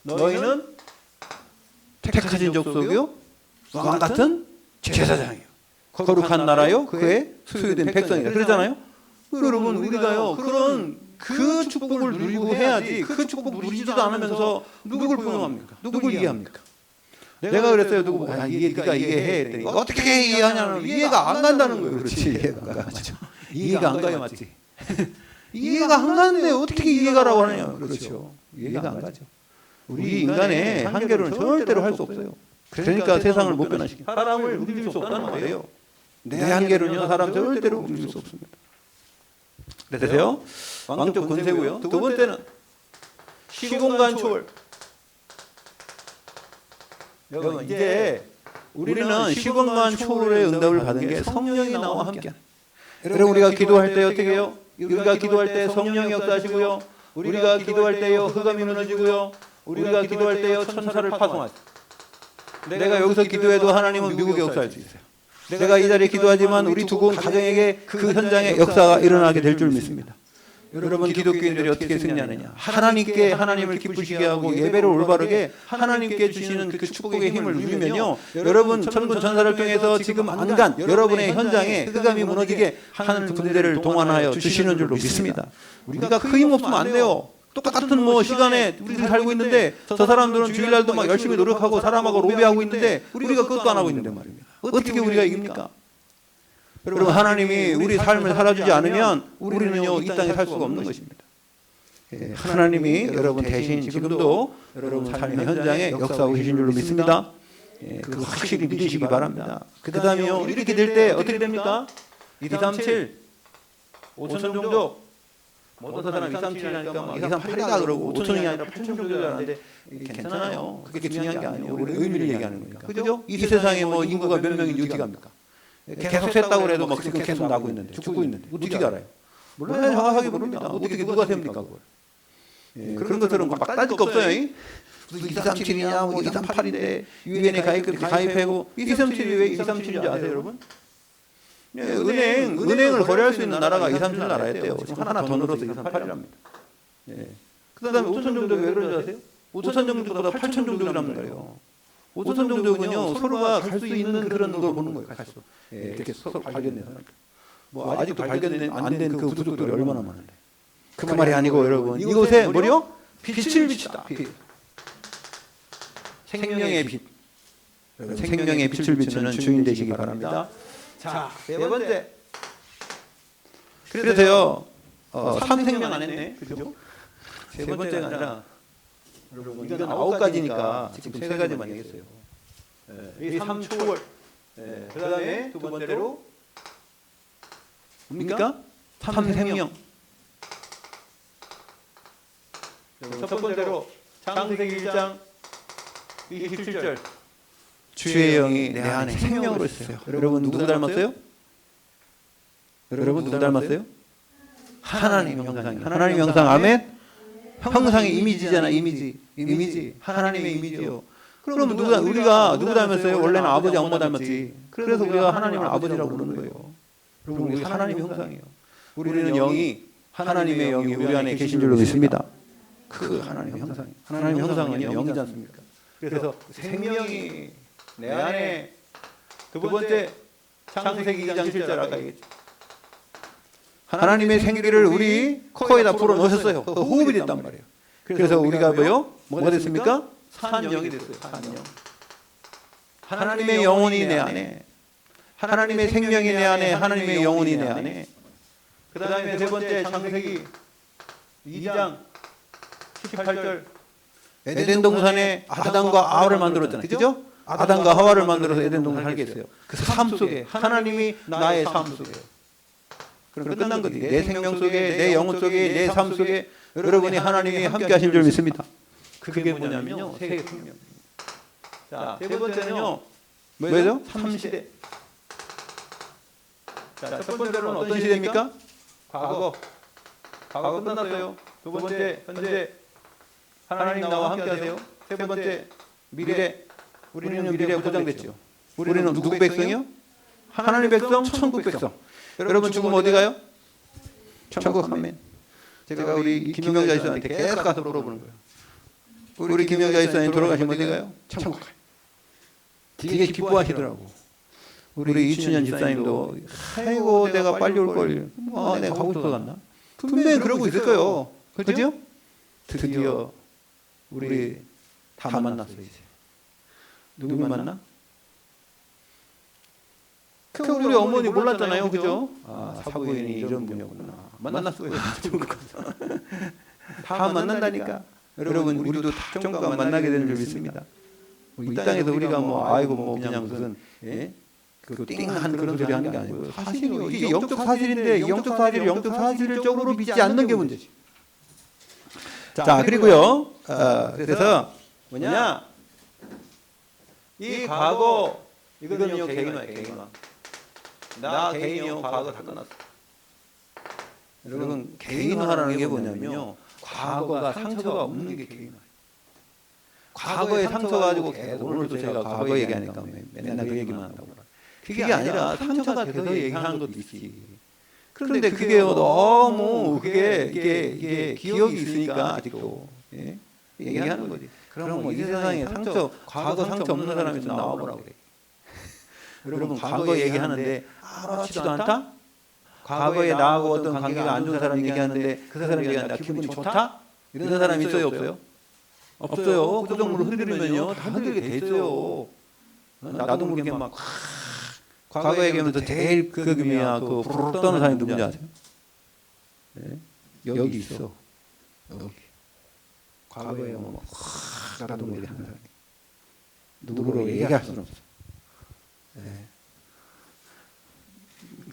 너희는 택하신 족속이요 왕 같은 제사장이요 거룩한 나라요 그의 소유된 백성이다. 그러잖아요. 여러분 우리가요 그런 그 축복을 누리고 해야지 그 축복 누리지도 않으면서 누굴 포용합니까? 누굴 이해합니까? 내가 그랬어요. 누구 네가 이해해 했더니 어떻게 이해하냐면 이해가 안 간다는 거예요. 그렇지. 이해가 안 가죠. 이해가 안 가요. 맞지? 이해가 안 가는데 어떻게 이해가라고 하느냐. 그렇죠. 이해가 안 가죠. 우리 인간의 한계로는 절대로 할 수 없어요. 그러니까 세상을 못 변화시키는 사람을 움직일 수 없다는 거예요. 내 한계로는요 사람 절대로 움직일 수 없습니다. 되세요? 왕적 권세고요. 두 번째는 시공간 초월. 여러분 이제 우리는 시공간 초월의 응답을 받은 게 성령이 나와 함께. 여러분 우리가 기도할 때 어떻게 해요? 우리가 기도할 때 성령이 역사하시고요. 우리가 기도할 때요 흑암이 무너지고요. 우리가 기도할 때요 천사를 파송하시고. 내가 여기서 기도해도 하나님은 미국에 역사할 수 있어요. 내가 이 자리에 기도하지만 우리 두고 온 가정에게 그 현장에 역사가 일어나게 될 줄 믿습니다. 여러분 기독교인들이 어떻게 승리하느냐? 하나님께 하나님을 기쁘시게 하고 예배를 올바르게 하나님께 주시는 그 축복의 힘을 누리면요. 여러분 천군 천사를 통해서 지금 안간 여러분의 현장에 흑암이 무너지게 하는 군대를 동원하여 주시는 줄로 믿습니다. 우리가 그 힘 없으면 안 돼요. 똑같은 뭐 시간에 우리들이 살고 있는데 저 사람들은 주일날도 막 열심히 노력하고 사람하고 로비하고 있는데 우리가 그것도 안 하고 있는데 말입니다. 어떻게 우리가 이깁니까? 여러분 하나님이 우리 삶을 살아주지 않으면 우리는요 이 땅에 살 수가 없는 것입니다. 하나님이 여러분 대신 지금도 여러분 삶의 현장에 역사하고 계신 줄로 믿습니다. 그거 확실히 믿으시기 바랍니다. 그 다음에요 이렇게 될 때 어떻게 됩니까? 237 5천 정도 모든 사람 237이니까 막 238이다 그러고 5천이 아니라 8천 정도 하는데 괜찮아요. 그게 중요한 게 아니에요. 우리 의미를 얘기하는 거니까. 그죠? 이 세상에 뭐 인구가 몇 명인지 어떻게 합니까? 계속 셌다고 해도 막 지금 계속 나고 있는데 죽고 있는데 어떻게 알아요? 몰라요. 정확하게 모릅니다. 어떻게 누가 셉니까 그걸? 그런 것들은 막 따질 거 없어요. 237이냐 뭐 238인데 유엔에 가입하고 237이 왜 237인지 아세요 여러분? 은행을 거래할 수 있는 나라가 237 나라였대요. 지금 하나 더 늘어서 238이랍니다. 그 다음에 5천 정도가 왜 그런지 아세요? 5천 정도보다 8천 정도라는 거예요. 5천 정도군요. 서로가 갈 수 있는 그런 걸 보는 거예요. 갈 수. 이렇게 서로 발견된 사람들. 뭐 아직도 발견된 안 된 그 부족들이 얼마나 많은데. 그 말이 아니고 여러분 이곳에 뭐요? 빛을 비치다. 생명의 빛. 생명의 빛을 비추는 주인 되시기 바랍니다. 자, 네 번째. 그래서요, 3생명 안 했네. 그죠? 세 번째가 아니라, 여러분, 이건 9가지니까 지금 3가지만 얘기했어요. 이 3초월. 그 다음에 두 번째로, 뭡니까? 3생명. 첫 번째로, 창세기 1장 27절. 주의 영이 내 안에 생명으로 있어요. 여러분 누구 닮았어요? 여러분 누구 닮았어요? 하나님 형상. 하나님 형상. 아멘. 형상의 이미지잖아. 이미지. 하나님의 이미지요. 그럼 우리가 누구 닮았어요? 원래는 아버지 엄마 닮았지. 그래서 우리가 하나님을 아버지라고 부르는 거예요. 여러분 우리 하나님의 형상이에요. 우리는 영이 하나님의 영이 우리 안에 계신 줄로 믿습니다. 그 하나님의 형상. 하나님의 형상은 영이지 않습니까? 그래서 생명이 내 안에 두 번째 창세기 2장 7절 아까 얘기했죠. 하나님의 생기를 우리 코에다 불어 넣으셨어요. 호흡이 됐단 말이에요. 그래서 우리가 뭐가 됐습니까? 산영이 됐어요. 산영. 하나님의 영혼이 내 안에, 하나님의 생명이 내 안에, 하나님의 영혼이 내 안에. 그 다음에 세 번째 창세기 2장 18절 에덴 동산에 아담과 하와를 만들었잖아요. 그죠? 아담과 하와를 만들어서 에덴 동산을 살게 했어요. 그 삶 속에 하나님이 나의 삶 속에. 그럼 끝난 거지. 내 생명 속에, 내 영혼 속에, 내 삶 속에 여러분이 하나님이 함께 하신 줄 믿습니다. 그게 뭐냐면요. 새 생명. 자, 세 번째는요. 뭐죠? 3시대. 자, 첫 번째로는 어떤 시대입니까? 과거 끝났어요. 두 번째, 현재. 하나님 나와 함께 하세요. 세 번째, 미래. 우리는 미래에 보장됐죠. 우리는 누구 백성이요? 하나님 백성, 천국 백성. 여러분 죽으면 어디 가요? 천국 가면. 제가 우리 김영자 이사한테 계속 가서 물어보는 거예요. 우리 김영자 이사님 돌아가시면 어디 가요? 천국 가요. 되게 기뻐하시더라고. 우리 이춘현 집사님도 아이고 내가 빨리 올 걸. 내가 가고 싶어 갔나? 분명히 그러고 있을 거예요. 그죠? 드디어 우리 다 만났어 이제. 누구 만나? 우리 어머니 몰랐잖아요, 그죠? 아, 사부인이 이런 분이었구나. 만났어요. 다 만난다니까. 여러분, 우리도 조금만 만나게 되는 줄 믿습니다. 이 땅에서 우리가 뭐 아이고 뭐 그냥 무슨 그 띵한 그런 소리 하는 게 아니고 사실이요. 이게 영적 사실인데 영적 사실을 영적 사실적으로 믿지 않는 게 문제지. 자, 그리고요. 그래서 뭐냐? 이 과거 이거는요 개인화예요, 개인화. 나 개인이요 과거 다 끝났어. 여러분 개인화라는 게 뭐냐면요. 과거가 상처가 없는 게 개인화예요. 과거에 상처 가지고 계속 오늘도 제가 과거 얘기하니까 맨날 그 얘기만 한다고. 그게 아니라 상처가 돼서 얘기하는 것도 있지. 그런데 그게요 너무 이게 기억이 있으니까 아직도 얘기하는 거지. 그럼 뭐 이 세상에 과거 상처 없는 사람이 좀 나와보라고 그래. 여러분 과거 얘기하는데 아무렇지도 않다? 과거에 나하고 어떤 관계가 안 좋은 사람 얘기하는데 그 사람 얘기하는데 기분이 좋다? 이런 사람 있어요 없어요? 없어요. 구정물을 흔들면요 다 흔들게 돼 있어요. 나도 모르게 막 과거 얘기하면서 제일 극이야 그 부르륵 떠는 사람이 누군지 아세요? 네? 여기 있어. 여기. 과거에 뭐 나도 모르게 하는 사람이 누구로 얘기할 수는 없어. 네.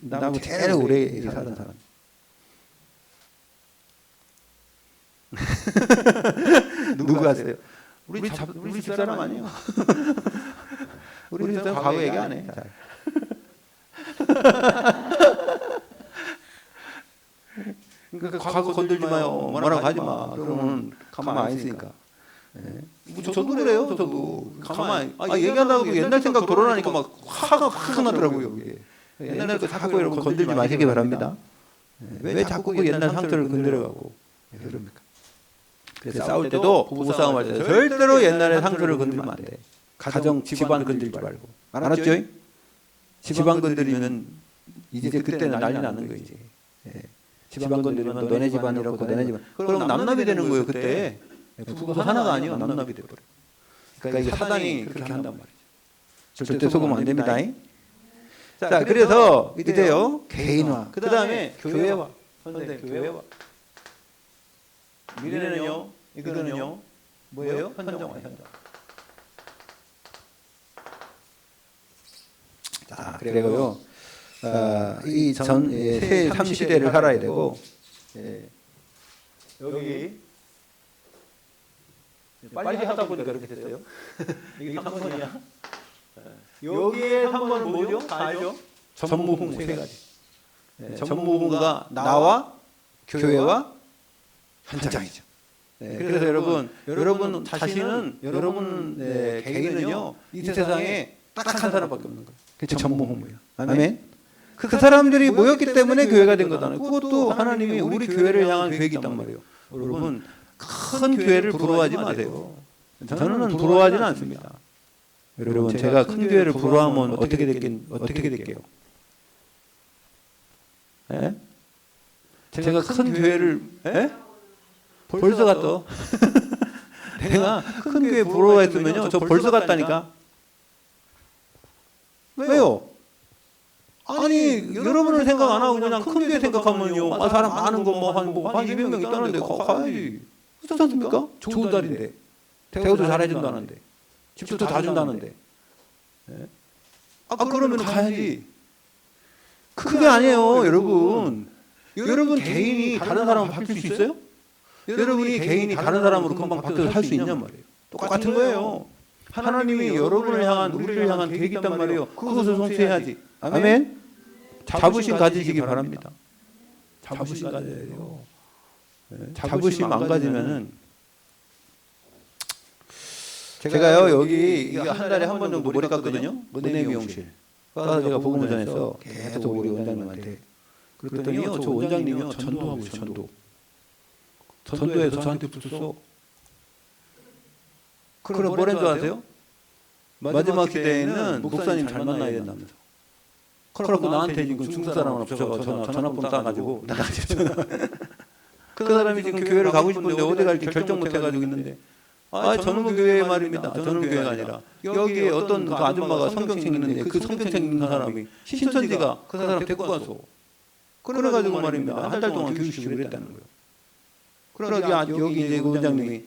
나하고 제일 오래 사는 사람. 누구 아세요? 우리 집사람 아니에요. 우리 집사람 과거 얘기 안 해. 그러니까 과거 건들지 마요. 뭐라고 하지 마. 그러면 가만 안 있으니까. 저도 그래요. 저도 가만. 얘기한다고 옛날 생각 돌아나니까 막 화가 확 나더라고요. 이게. 옛날 거 자꾸 여러분 건들지 마시기 바랍니다. 왜 자꾸 그 옛날 상처를 건드려가고 그럽니까? 그래서 싸울 때도 부부싸움 할 때 절대로 옛날의 상처를 건들면 안 돼. 가정 집안 건들지 말고. 알았죠? 집안 건드리면 이제 그때는 난리 나는 거예요. 이제. 집안 건드리면 너네 집안 이렇고 너네 집안. 그럼 남납이 되는 거예요. 그때. 부부가 하나가 아니요. 남납이 돼버려. 그러니까 이게 사단이 그렇게 한단 말이죠. 절대 속으면 안 됩니다. 자, 그래서 이제요 개인화. 그 다음에 교회화. 선생 교회화. 미래는요. 이거는요. 뭐예요? 현정화. 현정. 자, 그리고요. 이 새 3시대를 살아야 되고 여기 빨리 하다 보니까 이렇게 됐어요. 이게 3번이야. 여기에 3번은 뭐죠? 다 알죠? 전무후무 세 가지. 전무후무가 나와 교회와 현장이죠. 그래서 여러분 자신은 여러분 개인은요 이 세상에 딱 한 사람밖에 없는 거예요. 그게 전무후무예요. 아멘. 그 사람들이 모였기 때문에 교회가 된 거잖아요. 그것도 하나님이 우리 교회를 향한 계획이 있단 말이에요. 여러분 큰 교회를 부러워하지 마세요. 저는 부러워하지는 않습니다. 여러분 제가 큰 교회를 부러워하면 어떻게 될게요? 제가 큰 교회를 벌써 갔어. 내가 큰 교회 부러워했으면요 저 벌써 갔다니까. 왜요? 아니 여러분을 생각 안 하고 그냥 큰 교회 생각하면요 사람 많은 거 한 200명 있다는데 가야지. 그렇지 않습니까? 좋은 자리인데 대우도 잘해준다는데 집도 다 준다는데 그러면 가야지. 그게 아니에요 여러분. 여러분 개인이 다른 사람을 바뀔 수 있어요? 여러분이 개인이 다른 사람으로 금방 바뀌어서 살 수 있냔 말이에요. 똑같은 거예요. 하나님이 여러분을 향한 우리를 향한 계획이 있단 말이에요. 그것을 성취해야지. 아멘. 자부심 가지시기 바랍니다. 자부심 가져야 돼요. 자부심 안 가지면은 제가요 여기 이거 한 달에 한 번 정도 머리 깎거든요. 은혜 미용실. 가서 제가 복음을 전해서 계속 우리 원장님한테 그랬더니요 저 원장님이요 전도하고 있어요. 전도해서 저한테 붙었어. 그럼 뭐라는 줄 아세요? 마지막 시대에는 목사님 잘 만나야 된다면서. 그래갖고 나한테 지금 중국 사람하고 전화번호 따가지고 나한테 전화. 그 사람이 지금 교회를 가고 싶은데 어디 갈지 결정 못 해가지고 있는데, 저놈의 교회 말입니다. 저놈의 교회가 아니라 여기에 어떤 그 아줌마가 성경책 읽는데 그 성경책 읽는 사람이 신천지가 그 사람 데리고 가서 그래가지고 말입니다. 한 달 동안 교육식을 했다는 거예요. 그래가지고 여기 이제 그 원장님이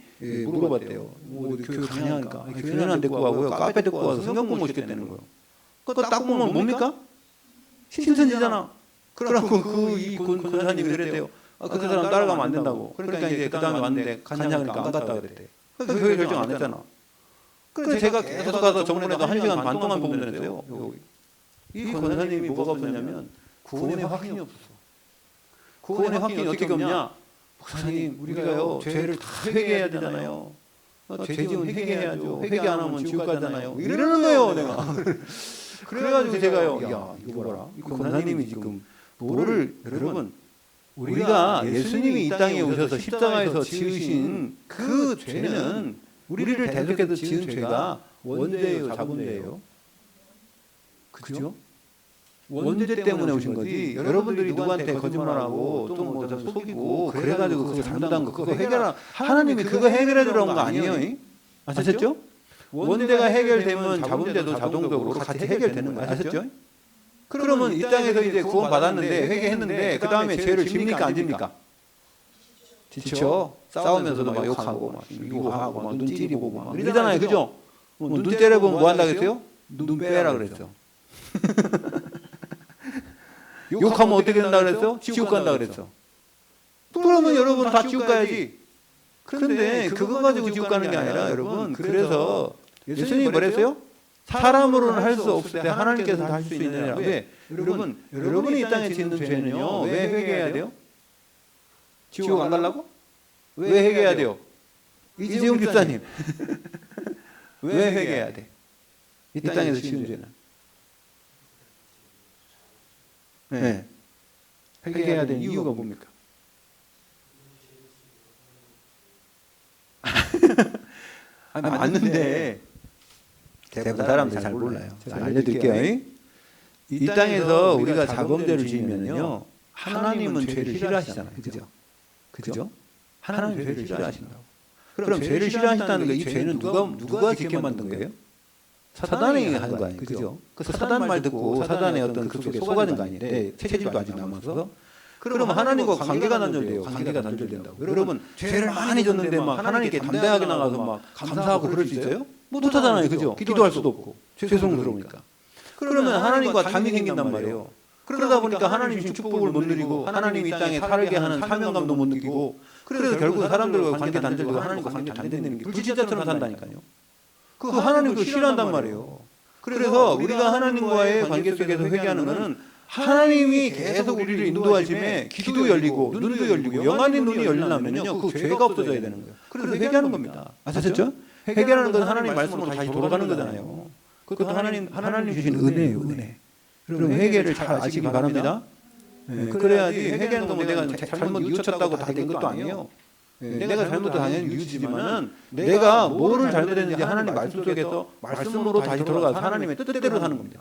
물어봤대요. 뭐 교회 가냐 하니까 교회는 안 데리고 가고요. 카페 데리고 가서 성경 공부시켰다는 거예요. 그거 딱 보면 뭡니까? 신천지잖아. 그래갖고 이 권사님이 그랬대요. 그 사람 따라가면 안 된다고. 그러니까 이제 그 다음에 왔는데 가냐 하니까 안 갔다 그랬대. 그러니까 교회 결정 안 했잖아. 그래서 제가 계속 가서 저번에도 1시간 반 동안 보면 되는데요. 이 권사님이 뭐가 없었냐면 구원의 확신이 없었어. 구원의 확신이 어떻게 없냐? 목사님, 우리가요 죄를 다 회개해야 되잖아요. 죄 지은 회개해야죠. 회개 안 하면 지옥 가잖아요. 이러는 거예요, 내가. 그래가지고 제가요, 야 이거 봐라. 이 권사님이 지금 뭐를, 여러분, 우리가 예수님이 이 땅에 오셔서 십자가에서 지으신 그 죄는, 우리를 대적해서 지은 죄가 원죄예요, 자본죄예요? 그죠? 원죄 때문에 오신 거지. 여러분들이 누구한테 거짓말하고 또 뭐 속이고 그래가지고 그거 잘못한 거 그거 하나님이 그거 해결해 주라고 한 거 아니에요? 아셨죠? 원죄가 해결되면 자본죄도 자동적으로 같이 해결되는 거예요. 아셨죠? 그러면 이 땅에서 이제 구원 받았는데 회개했는데 그 다음에 죄를 집니까 안 집니까? 지쳐. 싸우면서도 막 욕하고 막 미워하고 막 눈 찌르고 막 이러잖아요. 그죠? 눈 때려보면 뭐 한다 그랬어요? 눈 빼라 그랬죠. 욕하면 어떻게 된다 그랬어? 지옥 간다 그랬어. 그러면 여러분 다 지옥 가야지. 그런데 그거 가지고 지옥 가는 게 아니라 여러분, 그래서 예수님이 뭐랬어요? 사람으로는 할 수 없을 때 하나님께서 할 수 있느냐. 왜? 여러분이 이 땅에 짓는 죄는요, 왜 회개해야 돼요? 지옥 안 가려고? 왜 회개해야 돼요? 이재용 집사님. 왜 회개해야 돼? 이 땅에서 지은 죄는. 네. 회개해야 되는 이유가 뭡니까? 맞는데 대부분 사람들이 잘 몰라요. 제가 알려드릴게요. 이 땅에서 우리가 자범죄를 지으면요, 하나님은 죄를 싫어하시잖아요. 그죠? 하나님 죄를 싫어하신다고. 그럼 죄를 싫어하신다는 게 이 죄는 누가 짓게 만든 거예요? 사단이 하는 거 아니에요? 그죠? 그 사단 말 듣고 사단의 어떤 그 속에 속아든 거 아니에요? 체질도 아직 남아서. 그러면 하나님과 관계가 단절돼요. 관계가 단절된다고. 여러분, 죄를 많이 졌는데 막 하나님께 담대하게 나가서 막 감사하고 그럴 수 있어요? 못하잖아요. 그죠? 기도할 수도 없고. 죄송스러우니까. 그러면 하나님과 담이 생긴단 말이에요. 그러다 보니까 하나님 축복을 못 누리고 하나님 이 땅에 살게 하는 사명감도 못 느끼고, 그래서 결국 사람들과 관계 단절되고 하나님과 관계 안 되는 게 불신자처럼 산다니까요. 그 하나님 그 싫어한단 말이에요. 그래서 우리가 하나님과의 관계 속에서 회개하는 것은 하나님이 계속 우리를 인도하심에 귀도 열리고 눈도 열리고 영안의 눈이 열리려면요, 그 죄가 없어져야 되는 거예요. 그래서 회개하는 겁니다. 아셨죠? 회개하는 건 하나님 말씀으로 다시 돌아가는 거잖아요. 그것도 하나님 주신 은혜예요, 은혜. 그럼 회개를 잘 아시기 바랍니다. 그래야지 회개하는 거면 내가 잘못 뉘우쳤다고 다 된 것도 아니에요. 내가 잘못도 당연히 뉘우치지만은 내가 뭐를 잘못했는지 하나님 말씀 속에서 말씀으로 다시 돌아가서 하나님의 뜻대로 사는 겁니다.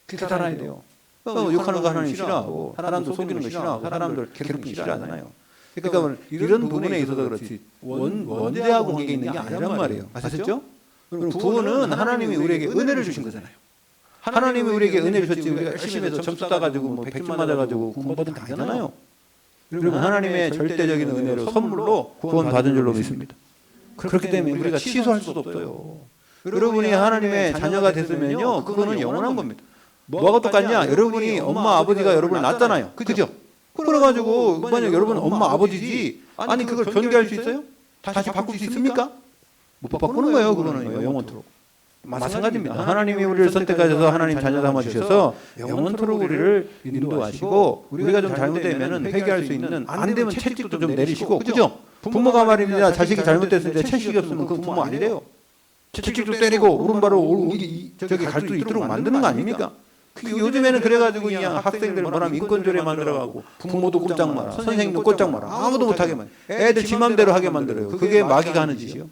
그렇게 살아야 돼요. 욕하는 거 하나님 싫어하고 사람들 속이는 거 싫어하고 사람들 괴롭히는 거 싫어하잖아요. 그러니까 이런 부분에 있어서 그렇지 원죄하고 관계 있는 게 아니란 말이에요. 아셨죠? 그럼 구원은 하나님이 우리에게 은혜를 주신 거잖아요. 하나님이 우리에게 은혜를 줬지 우리가 열심히 해서 점수 따가지고 뭐 100점 맞아가지고 구원 받은 거 아니잖아요. 여러분, 하나님의 절대적인 은혜로 선물로 구원 받은 줄로 믿습니다. 그렇기 때문에 우리가 취소할 수도 없어요. 여러분이 하나님의 자녀가 됐으면요, 그거는 영원한 겁니다. 뭐가 똑같냐? 여러분이 엄마 아버지가 여러분을 낳았잖아요. 그죠? 그래가지고 만약 여러분 엄마 아버지지, 아니 그걸 변개할 수 있어요? 다시 바꿀 수 있습니까? 못 바꾸는 거예요. 그거는 영원토록. 마찬가지입니다. 하나님이 우리를 선택하셔서 하나님 자녀 삼아주셔서 영원토록 우리를 인도하시고, 우리가 좀 잘못되면 회개할 수 있는, 안 되면 채찍도 좀 내리시고, 그죠? 부모가 말입니다. 자식이 잘못됐을 때 채찍이 없으면 그 부모 아니래요. 채찍도 때리고 오른발로 저기 갈 수 있도록 만드는 거 아닙니까? 요즘에는 그래가지고 그냥 학생들 뭐라면 인권조례 만들어가고 부모도 꼼짝 마라, 선생님도 꼼짝 마라, 아무도 못하게 만들어요. 애들 지 맘대로 하게 만들어요. 그게 마귀가 하는 짓이요.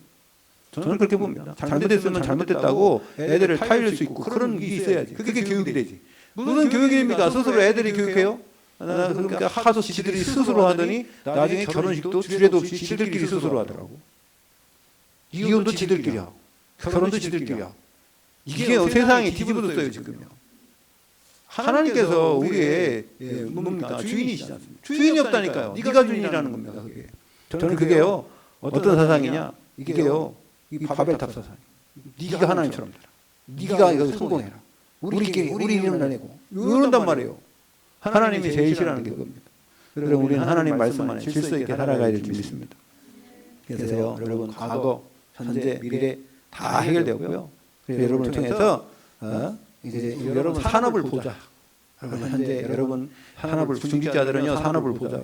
저는 그렇게 봅니다. 잘못했으면 잘못됐다고 애들을 타일릴 수 있고 그런 게 있어야지. 그게 교육이 되지. 무슨 교육입니까? 스스로 애들이 교육해요? 그러니까 하도 지들이 스스로 하더니 나중에 결혼식도 주례도 없이 지들끼리 스스로 하더라고. 이혼도 지들끼리 하고 결혼도 지들끼리 하고. 이게 세상이 뒤집어졌어요 지금요. 하나님께서 우리의 뭡니까 주인이시지 않습니까? 주인이 없다니까요. 네가 주인이라는 겁니다. 그게. 저는 그게요 어떤 사상이냐 이게요 이 바벨탑 사상. 네가 하나님처럼 되라. 네가 이거 성공해라. 우리끼리 우리 이름 나내고 이런단 말이에요. 하나님이 제일 싫어하는 게 그겁니다. 그래서 우리는 하나님 말씀 안에 질서 있게 살아가야 될 줄 믿습니다. 그래서요 여러분 과거, 현재, 미래 다 해결되었고요. 여러분을 통해서 이제 여러분 산업을 보자. 현재 여러분 산업을 중직자들은요 산업을 보자.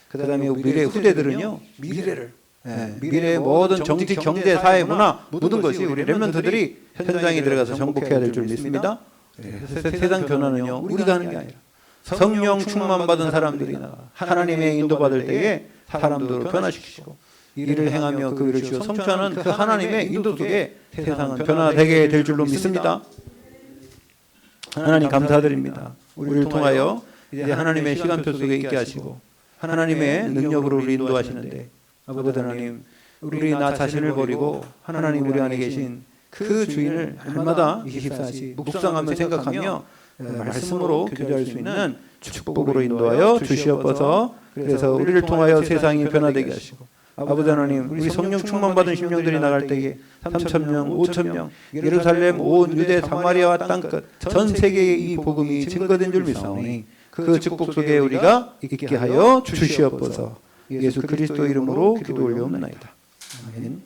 그다음에 미래 후대들은요 미래를 미래의 모든 정치, 경제, 사회, 문화 모든 것이 우리 렘넌트들이 현장에 들어가서 정복해야 될 줄 믿습니다. 세상 변화는요 우리가 하는 게 아니라 성령 충만받은 사람들이 하나님의 인도받을 때에 사람들을 변화시키시고 일을 행하며 그 일을 주어 성취하는 그 하나님의 인도 속에 세상은 변화되게 될 줄로 믿습니다. 하나님 감사드립니다. 우리를 통하여 이제 하나님의 시간표 속에 있게 하시고 하나님의 능력으로 우리 인도하시는데 아버지 하나님 우리 나 자신을 버리고 하나님 우리 안에 계신 그 주인을 날마다 24시 묵상하며 생각하며 말씀으로 교제할 수 있는 축복으로 인도하여 주시옵소서. 그래서 우리를 통하여 세상이 변화되게 하시고 아버지 하나님 우리 성령 충만받은 심령들이 나갈 때에 3,000명, 5,000명 예루살렘 온 유대 사마리아와 땅끝 전 세계에 이 복음이 증거된 줄 믿사오니 그 축복 속에 우리가 있게 하여 주시옵소서. 예수 그리스도 이름으로 기도 올려옵나이다. 아멘.